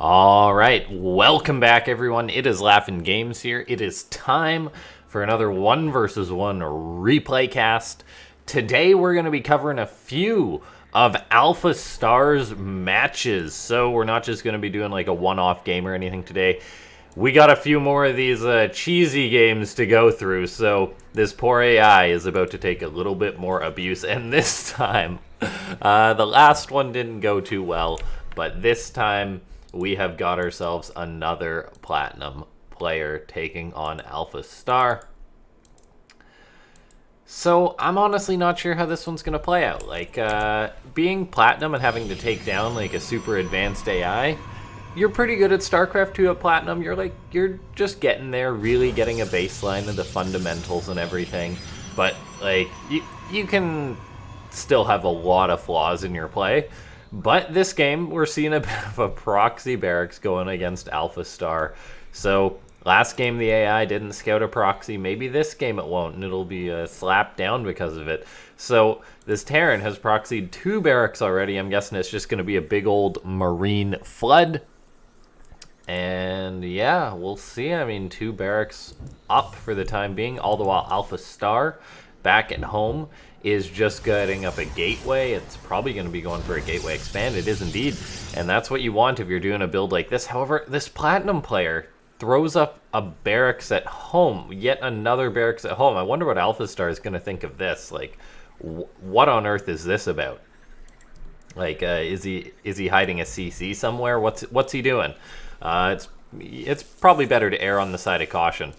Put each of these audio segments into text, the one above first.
All right, welcome back, everyone. It is LaughNgamez here. It is time for another 1 versus 1 replay cast. Today, we're going to be covering a few of AlphaStar's matches. So we're not just going to be doing like a one-off game or anything today. We got a few more of these cheesy games to go through. So this poor AI is about to take a little bit more abuse. And this time, the last one didn't go too well, but this time we have got ourselves another Platinum player taking on AlphaStar. So I'm honestly not sure how this one's going to play out. Like, being Platinum and having to take down like a super advanced AI, you're pretty good at Starcraft 2 at Platinum. You're just getting there, really getting a baseline of the fundamentals and everything. But like, you can still have a lot of flaws in your play. But this game, we're seeing a bit of a proxy barracks going against AlphaStar. So last game the AI didn't scout a proxy. Maybe this game it won't, and it'll be slapped down because of it. So this Terran has proxied 2 barracks already. I'm guessing it's just going to be a big old marine flood. And yeah, we'll see. I mean, 2 barracks up for the time being, all the while AlphaStar back at home is just getting up a gateway. It's probably going to be going for a gateway expand. It is indeed, and that's what you want if you're doing a build like this. However, this Platinum player throws up a barracks at home, yet another barracks at home. I wonder what AlphaStar is going to think of this. Like, what on earth is this about? Like, is he hiding a CC somewhere? What's he doing? It's probably better to err on the side of caution.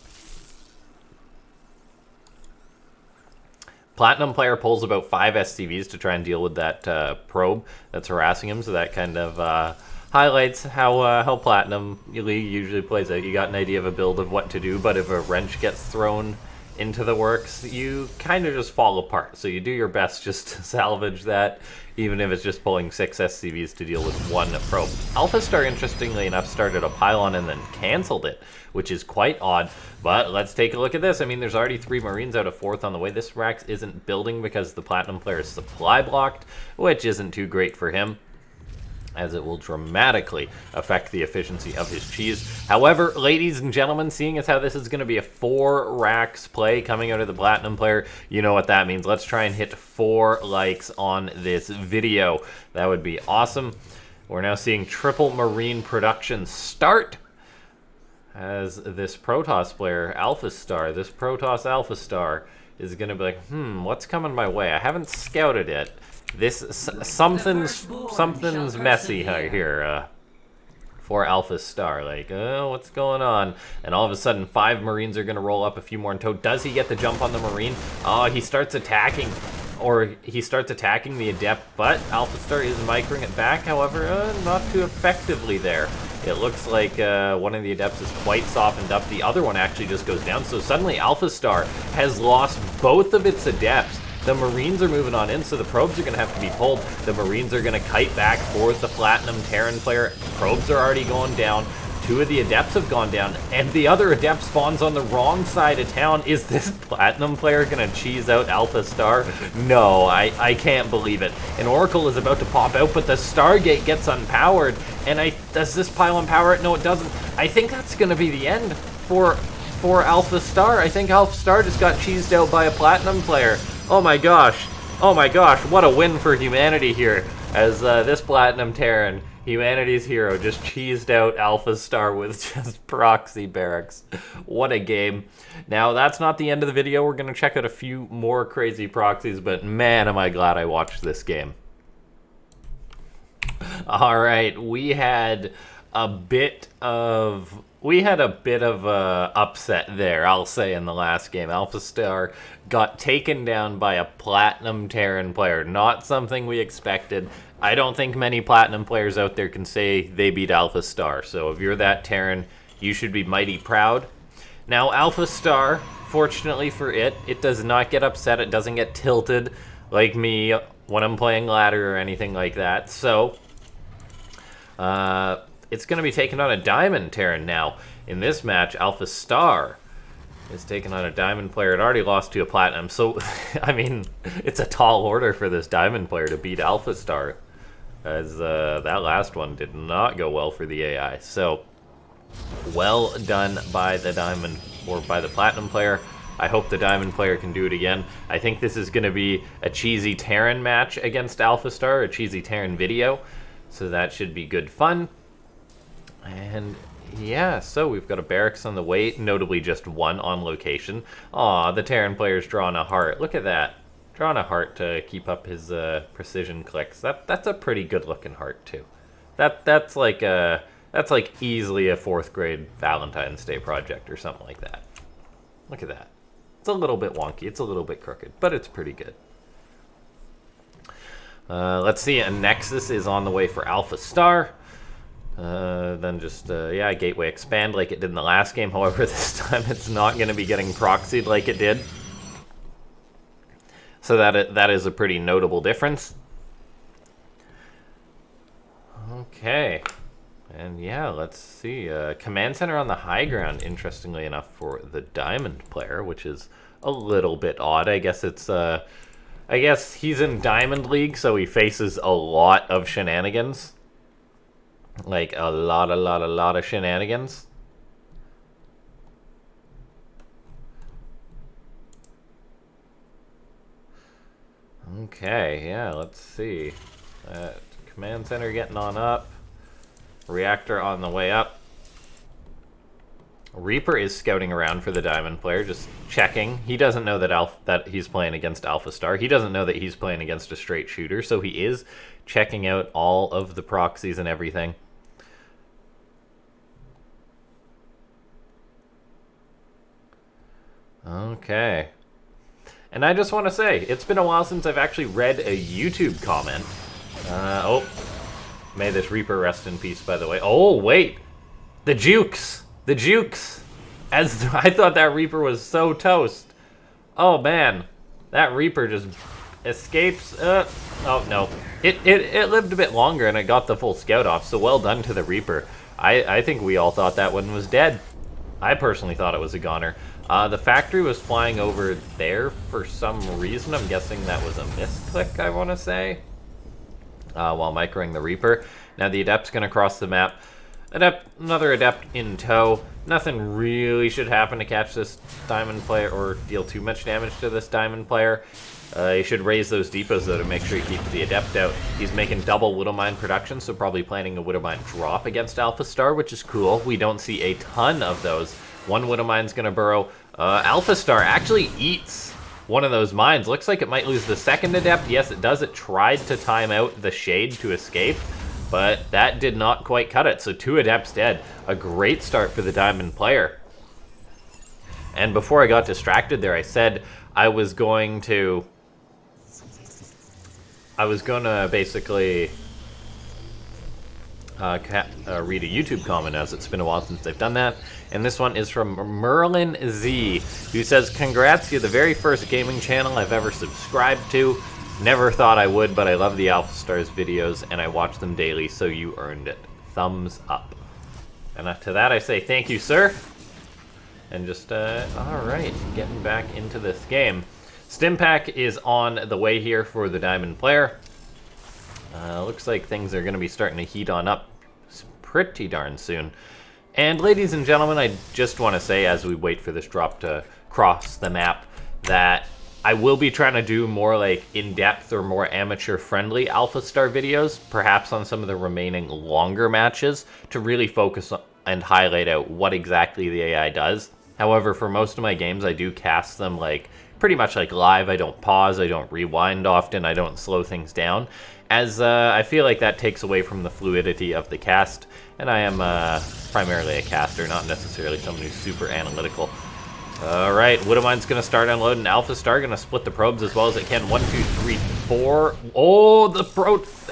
Platinum player pulls about 5 SCVs to try and deal with that probe that's harassing him, so that kind of highlights how Platinum League usually plays out. You got an idea of a build of what to do, but if a wrench gets thrown into the works, you kind of just fall apart. So you do your best just to salvage that, even if it's just pulling 6 SCVs to deal with 1 probe. AlphaStar, interestingly enough, started a pylon and then canceled it, which is quite odd. But let's take a look at this. I mean, there's already 3 Marines out of 4th on the way. This Rax isn't building because the Platinum player is supply blocked, which isn't too great for him, as it will dramatically affect the efficiency of his cheese. However, ladies and gentlemen, seeing as how this is going to be a 4 racks play coming out of the Platinum player, you know what that means. Let's try and hit 4 likes on this video. That would be awesome. We're now seeing triple Marine production start as this Protoss player, AlphaStar, this Protoss AlphaStar is going to be like, what's coming my way? I haven't scouted it. Something's messy here for AlphaStar. Like, oh, what's going on? And all of a sudden, 5 Marines are going to roll up, a few more in tow. Does he get the jump on the Marine? Oh, he starts attacking, the Adept, but AlphaStar is microing it back. However, not too effectively there. It looks like one of the Adepts is quite softened up. The other one actually just goes down. So suddenly, AlphaStar has lost both of its Adepts. The Marines are moving on in, so the probes are going to have to be pulled. The Marines are going to kite back for the Platinum Terran player. Probes are already going down. 2 of the Adepts have gone down, and the other Adept spawns on the wrong side of town. Is this Platinum player going to cheese out AlphaStar? No, I can't believe it. An Oracle is about to pop out, but the Stargate gets unpowered. And does this pylon power it? No, it doesn't. I think that's going to be the end for AlphaStar. I think AlphaStar just got cheesed out by a Platinum player. Oh my gosh, what a win for humanity here, as this Platinum Terran, humanity's hero, just cheesed out AlphaStar with just proxy barracks. What a game. Now, that's not the end of the video. We're going to check out a few more crazy proxies, but man, am I glad I watched this game. All right, we had a bit of upset there, I'll say, in the last game. AlphaStar got taken down by a Platinum Terran player. Not something we expected. I don't think many Platinum players out there can say they beat AlphaStar. So if you're that Terran, you should be mighty proud. Now, AlphaStar, fortunately for it does not get upset. It doesn't get tilted like me when I'm playing ladder or anything like that. So it's going to be taking on a Diamond Terran now. In this match, AlphaStar is taking on a Diamond player. It already lost to a Platinum, so, I mean, it's a tall order for this Diamond player to beat AlphaStar. as that last one did not go well for the AI. So, well done by the Diamond, or by the Platinum player. I hope the Diamond player can do it again. I think this is going to be a cheesy Terran match against AlphaStar, a cheesy Terran video. So that should be good fun. And yeah, so we've got a barracks on the way, notably just one on location. Aw, the Terran player's drawing a heart. Look at that. Drawing a heart to keep up his precision clicks. That's a pretty good looking heart too. That's like easily a 4th grade Valentine's Day project or something like that. Look at that. It's a little bit wonky, it's a little bit crooked, but it's pretty good. Let's see, a Nexus is on the way for AlphaStar. Then just, yeah, Gateway expand like it did in the last game. However, this time it's not going to be getting proxied like it did. So that is a pretty notable difference. Okay. And yeah, let's see. Command Center on the high ground, interestingly enough, for the Diamond player, which is a little bit odd. I guess it's, I guess he's in Diamond League, so he faces a lot of shenanigans. Like, a lot of shenanigans. Okay, yeah, let's see. Command Center getting on up. Reactor on the way up. Reaper is scouting around for the Diamond player, just checking. He doesn't know that he's playing against AlphaStar. He doesn't know that he's playing against a straight shooter, so he is checking out all of the proxies and everything. Okay. And I just want to say, it's been a while since I've actually read a YouTube comment. Oh. May this Reaper rest in peace, by the way. Oh, wait. The Jukes. The Jukes. As I thought that Reaper was so toast. Oh, man. That Reaper just escapes. Oh, no. It lived a bit longer, and it got the full scout off, so well done to the Reaper. I think we all thought that one was dead. I personally thought it was a goner. The factory was flying over there for some reason. I'm guessing that was a misclick, I want to say. While microing the Reaper. Now the Adept's going to cross the map. Another Adept in tow. Nothing really should happen to catch this Diamond player or deal too much damage to this Diamond player. He should raise those depots, though, to make sure he keeps the Adept out. He's making double Widow Mine production, so probably planning a Widow Mine drop against AlphaStar, which is cool. We don't see a ton of those. One Widow Mine's going to burrow. AlphaStar actually eats one of those mines. Looks like it might lose the second Adept. Yes, it does. It tried to time out the Shade to escape, but that did not quite cut it. So 2 Adepts dead. A great start for the Diamond player. And before I got distracted there, I said I was going to basically read a YouTube comment, as it's been a while since they've done that. And this one is from Merlin Z, who says, "Congrats, you're the very first gaming channel I've ever subscribed to. Never thought I would, but I love the AlphaStars videos, and I watch them daily, so you earned it. Thumbs up." And to that I say thank you, sir. And just, alright, getting back into this game. Stimpack is on the way here for the Diamond player. Looks like things are going to be starting to heat on up pretty darn soon. And ladies and gentlemen, I just want to say, as we wait for this drop to cross the map, that I will be trying to do more like in-depth or more amateur-friendly AlphaStar videos, perhaps on some of the remaining longer matches, to really focus on and highlight out what exactly the AI does. However, for most of my games, I do cast them like pretty much like live. I don't pause, I don't rewind often, I don't slow things down, as I feel like that takes away from the fluidity of the cast, and I am primarily a caster, not necessarily someone who's super analytical. Alright, Widow Mine's going to start unloading. AlphaStar going to split the probes as well as it can. 1, 2, 3, 4. Oh, the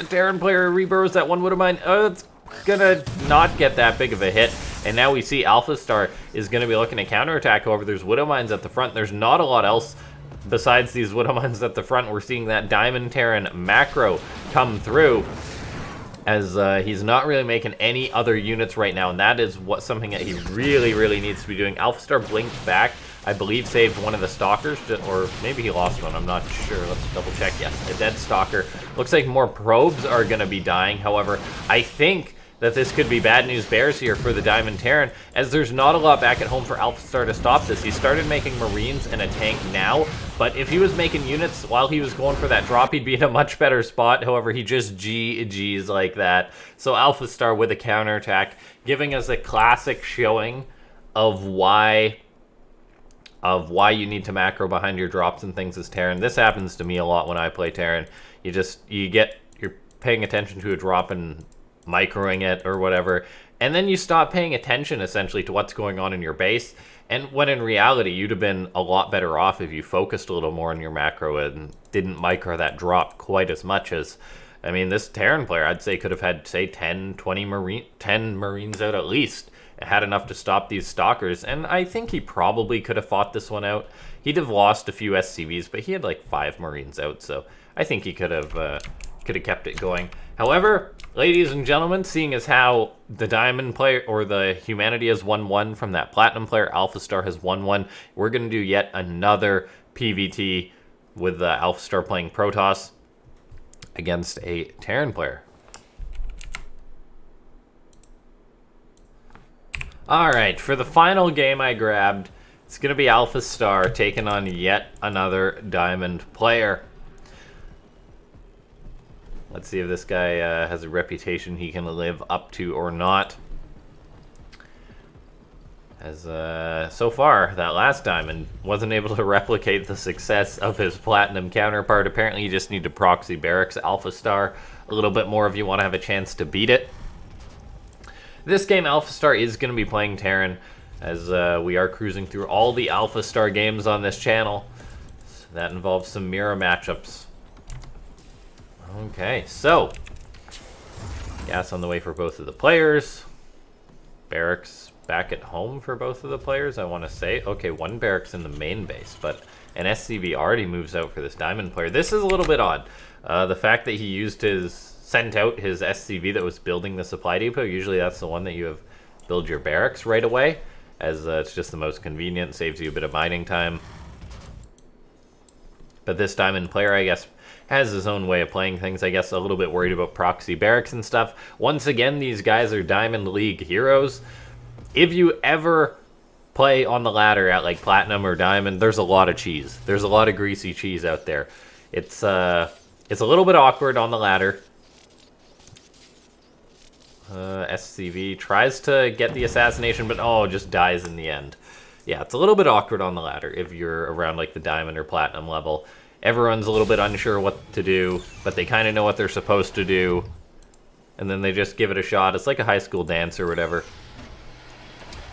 Terran player reburrows that one Widow Mine. Oh, it's going to not get that big of a hit. And now we see AlphaStar is going to be looking to counterattack. However, there's Widow Mines at the front. There's not a lot else besides these Widow Mines at the front. We're seeing that Diamond Terran macro come through, as he's not really making any other units right now, and that is something that he really, really needs to be doing. AlphaStar blinked back. I believe saved one of the stalkers, or maybe he lost one, I'm not sure. Let's double check. Yes, a dead stalker. Looks like more probes are going to be dying. However, I think that this could be bad news bears here for the Diamond Terran, as there's not a lot back at home for AlphaStar to stop this. He started making Marines and a tank now, but if he was making units while he was going for that drop, he'd be in a much better spot. However, he just GG's like that. So AlphaStar with a counterattack, giving us a classic showing of why you need to macro behind your drops and things as Terran. This happens to me a lot when I play Terran. You're paying attention to a drop and microing it or whatever, and then you stop paying attention essentially to what's going on in your base, and when in reality you'd have been a lot better off if you focused a little more on your macro and didn't micro that drop quite as much. As I mean, this Terran player I'd say could have had, say, 10 Marines out at least, and had enough to stop these stalkers, and I think he probably could have fought this one out. He'd have lost a few SCVs, but he had like 5 Marines out, so I think he could have kept it going. However, ladies and gentlemen, seeing as how the Diamond player, or the Humanity, has won 1 from that Platinum player, AlphaStar has won 1, we're going to do yet another PvT with AlphaStar playing Protoss against a Terran player. Alright, for the final game I grabbed, it's going to be AlphaStar taking on yet another Diamond player. Let's see if this guy has a reputation he can live up to or not. As so far, that last Diamond wasn't able to replicate the success of his Platinum counterpart. Apparently you just need to proxy barracks AlphaStar a little bit more if you want to have a chance to beat it. This game, AlphaStar is going to be playing Terran, as we are cruising through all the AlphaStar games on this channel. So that involves some mirror matchups. Okay, so gas on the way for both of the players. Barracks back at home for both of the players, I want to say. Okay, 1 barracks in the main base, but an SCV already moves out for this Diamond player. This is a little bit odd. The fact that he sent out his SCV that was building the supply depot. Usually that's the one that you have build your barracks right away, as it's just the most convenient, saves you a bit of mining time. But this Diamond player, I guess, has his own way of playing things. I guess a little bit worried about proxy barracks and stuff. Once again, these guys are Diamond League heroes. If you ever play on the ladder at like Platinum or Diamond, there's a lot of cheese. There's a lot of greasy cheese out there. It's a little bit awkward on the ladder. SCV tries to get the assassination, but just dies in the end. Yeah, it's a little bit awkward on the ladder if you're around like the Diamond or Platinum level. Everyone's a little bit unsure what to do, but they kind of know what they're supposed to do, and then they just give it a shot. It's like a high school dance or whatever.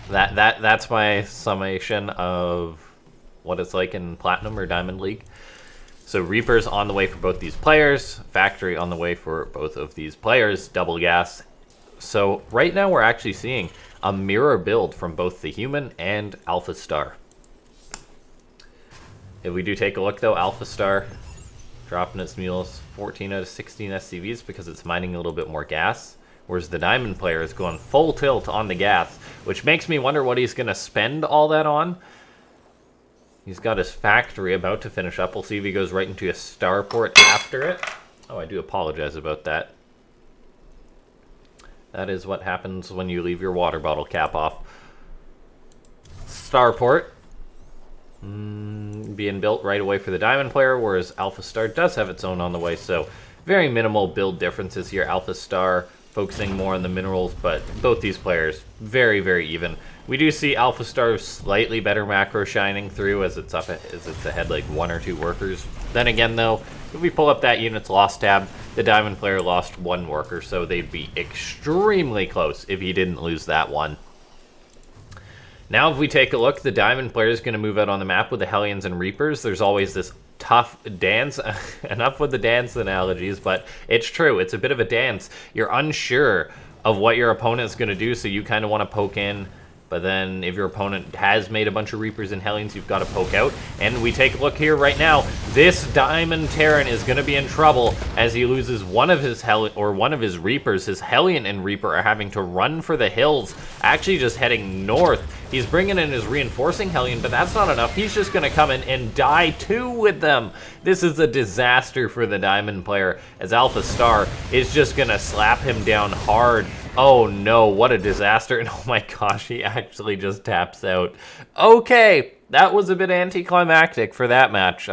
That's my summation of what it's like in Platinum or Diamond League. So Reapers on the way for both these players, Factory on the way for both of these players, double gas. So right now we're actually seeing a mirror build from both the Human and AlphaStar. If we do take a look though, AlphaStar dropping its mules 14 out of 16 SCVs because it's mining a little bit more gas, whereas the Diamond player is going full tilt on the gas, which makes me wonder what he's going to spend all that on. He's got his Factory about to finish up. We'll see if he goes right into a starport after it. Oh, I do apologize about that. That is what happens when you leave your water bottle cap off. Starport being built right away for the Diamond player, whereas AlphaStar does have its own on the way, so very minimal build differences here. AlphaStar focusing more on the minerals, but both these players very, very even. We do see AlphaStar slightly better macro shining through as it's ahead like 1 or 2 workers. Then again though, if we pull up that unit's loss tab, the Diamond player lost 1 worker, so they'd be extremely close if he didn't lose that one. Now if we take a look, the Diamond player is going to move out on the map with the Hellions and Reapers. There's always this tough dance. Enough with the dance analogies, but it's true. It's a bit of a dance. You're unsure of what your opponent's going to do, so you kind of want to poke in But then if your opponent has made a bunch of Reapers and Hellions, you've got to poke out. And we take a look here right now. This Diamond Terran is going to be in trouble as he loses one of his Reapers. His Hellion and Reaper are having to run for the hills, actually just heading north. He's bringing in his reinforcing Hellion, but that's not enough. He's just going to come in and die too with them. This is a disaster for the Diamond player, as AlphaStar is just going to slap him down hard. Oh no, what a disaster. And oh my gosh, he actually just taps out. Okay, that was a bit anticlimactic for that match.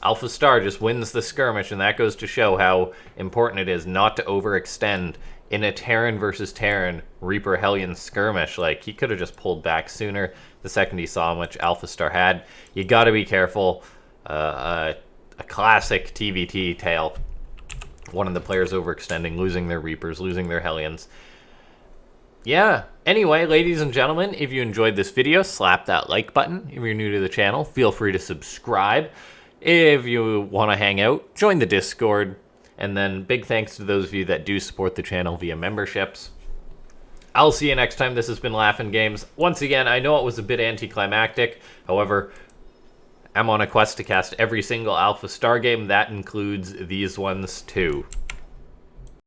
AlphaStar just wins the skirmish, and that goes to show how important it is not to overextend in a Terran versus Terran Reaper Hellion skirmish. Like, he could have just pulled back sooner the second he saw how much AlphaStar had. You gotta be careful. A classic TVT tale. One of the players overextending, losing their Reapers, losing their Hellions. Yeah, anyway, ladies and gentlemen, if you enjoyed this video, slap that like button. If you're new to the channel, feel free to subscribe. If you want to hang out, join the Discord. And then big thanks to those of you that do support the channel via memberships. I'll see you next time. This has been LaughNgamez. Once again, I know it was a bit anticlimactic. However, I'm on a quest to cast every single AlphaStar game. That includes these ones too.